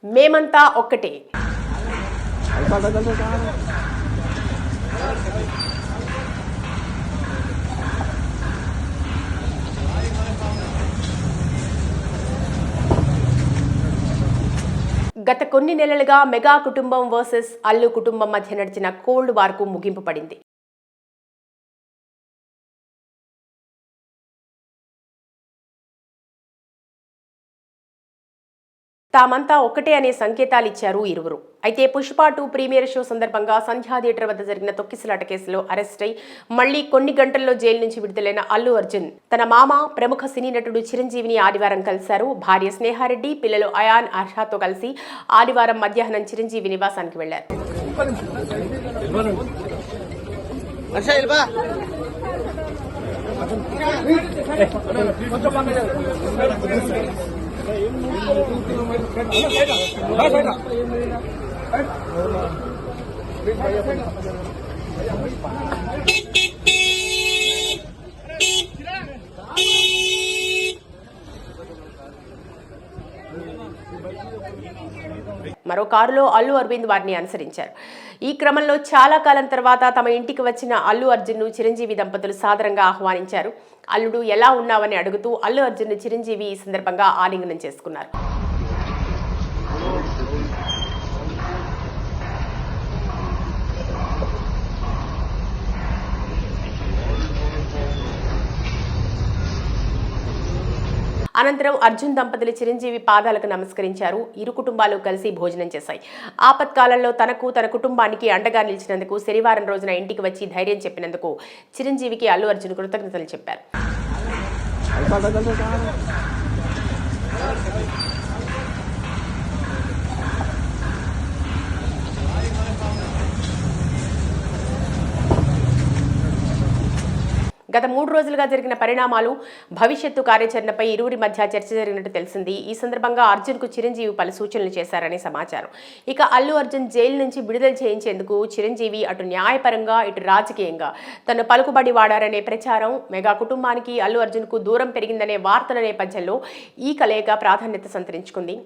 మేమంతా ఒక్కటే. గత కొన్ని నెలలుగా మెగా కుటుంబం వర్సెస్ అల్లు కుటుంబం మధ్య నడిచిన కోల్డ్ వార్కు ముగింపు పడింది. తామంతా ఒక్కటే అనే సంకేతాలు ఇచ్చారు ఇరువురు. అయితే పుష్ప 2 ప్రీమియర్ షో సందర్భంగా సంధ్యా థియేటర్ వద్ద జరిగిన తొక్కిసలాట కేసులో అరెస్ట్ అయి మళ్లీ కొన్ని గంటల్లో జైలు నుంచి విడుదలైన అల్లు అర్జున్ తన మామ ప్రముఖ సినీ నటుడు చిరంజీవిని ఆదివారం కలిశారు. భార్య స్నేహారెడ్డి, పిల్లలు అయాన్, అర్షాతో కలిసి ఆదివారం మధ్యాహ్నం చిరంజీవి నివాసానికి వెళ్లారు. మరో కారులో అల్లు అరవింద్ వారిని అనుసరించారు. ఈ క్రమంలో చాలా కాలం తర్వాత తమ ఇంటికి వచ్చిన అల్లు అర్జున్ను చిరంజీవి దంపతులు సాదరంగా ఆహ్వానించారు. అల్లుడు ఎలా ఉన్నావని అడుగుతూ అల్లు అర్జున్ను చిరంజీవి ఈ సందర్భంగా ఆలింగనం చేసుకున్నారు. అనంతరం అర్జున్ దంపతులు చిరంజీవి పాదాలకు నమస్కరించారు. ఇరు కుటుంబాలు కలిసి భోజనం చేశాయి. ఆపత్కాలంలో తనకు, తన కుటుంబానికి అండగా నిలిచినందుకు, శనివారం రోజున ఇంటికి వచ్చి ధైర్యం చెప్పినందుకు చిరంజీవికి అల్లు అర్జున్ కృతజ్ఞతలు చెప్పారు. గత 3 రోజులుగా జరిగిన పరిణామాలు, భవిష్యత్తు కార్యాచరణపై ఇరువురి మధ్య చర్చ జరిగినట్టు తెలిసింది. ఈ సందర్భంగా అర్జున్కు చిరంజీవి పలు సూచనలు చేశారని సమాచారం. ఇక అల్లు అర్జున్ జైలు నుంచి విడుదల చేయించేందుకు చిరంజీవి అటు న్యాయపరంగా, ఇటు రాజకీయంగా తను పలుకుబడి వాడారనే ప్రచారం, మెగా కుటుంబానికి అల్లు అర్జున్కు దూరం పెరిగిందనే వార్తల నేపథ్యంలో ఈ కలయిక ప్రాధాన్యత సంతరించుకుంది.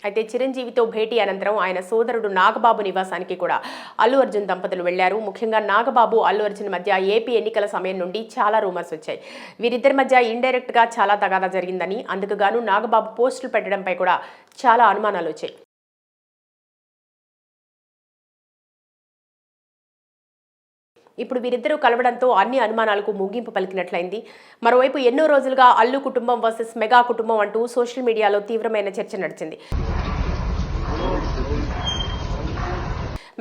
అయితే చిరంజీవితో భేటీ అనంతరం ఆయన సోదరుడు నాగబాబు నివాసానికి కూడా అల్లు అర్జున్ దంపతులు వెళ్లారు. ముఖ్యంగా నాగబాబు, అల్లు అర్జున్ మధ్య ఏపీ ఎన్నికల సమయం నుండి చాలా రూమర్స్ వచ్చాయి. వీరిద్దరి మధ్య ఇండైరెక్ట్ గా చాలా తగాదా జరిగిందని, అందుకు గాను నాగబాబు పోస్టులు పెట్టడంపై కూడా చాలా అనుమానాలు వచ్చాయి. ఇప్పుడు వీరిద్దరూ కలవడంతో అన్ని అనుమానాలకు ముగింపు పలికినట్లయింది. మరోవైపు ఎన్నో రోజులుగా అల్లు కుటుంబం వర్సెస్ మెగా కుటుంబం అంటూ సోషల్ మీడియాలో తీవ్రమైన చర్చ నడిచింది.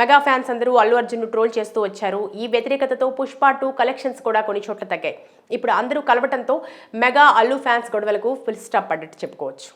మెగా ఫ్యాన్స్ అందరూ అల్లు అర్జున్ను ట్రోల్ చేస్తూ వచ్చారు. ఈ వ్యతిరేకతతో పుష్ప 2 కలెక్షన్స్ కూడా కొన్ని చోట్ల తగ్గాయి. ఇప్పుడు అందరూ కలవటంతో మెగా అల్లు ఫ్యాన్స్ గొడవలకు ఫుల్ స్టాప్ పడ్డట్టు చెప్పుకోవచ్చు.